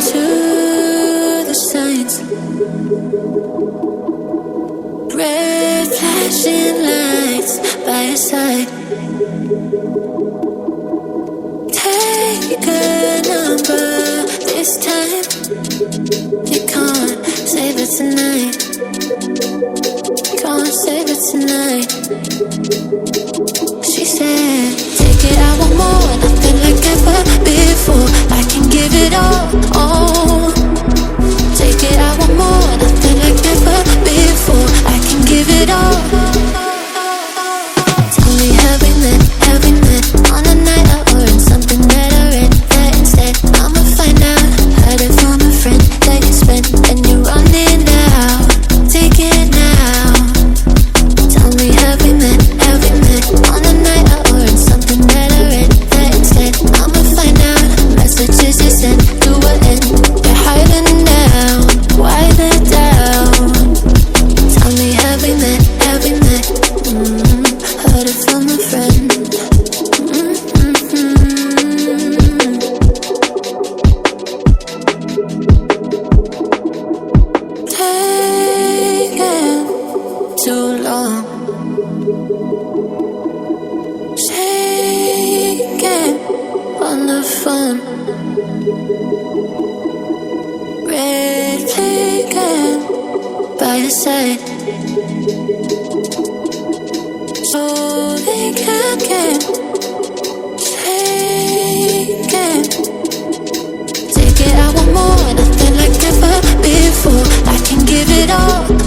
to the signs. Red flashing lights by your side. Take a number this time. You can't save it tonight. Can't save it tonight. She said, take it, I want more, nothing like ever before. I can give it all. Take it, I want more, nothing like ever before. I can give it all. Tell me, have we met on a night out or in something that I read? That instead, I'ma find out. Heard it from a friend that you spent and you're running now. Take it now. Tell me, have we met on a night out or in something that I read? That instead, I'ma find out. Messages you sent to an end. You're hiding now. Why the doubt? Tell me, have we met? Heard it from a friend. Taking too long. Shaking on the phone. Red flagging by your side. So they can't get shaken. Take it, I want more, nothing like ever before. I can give it all.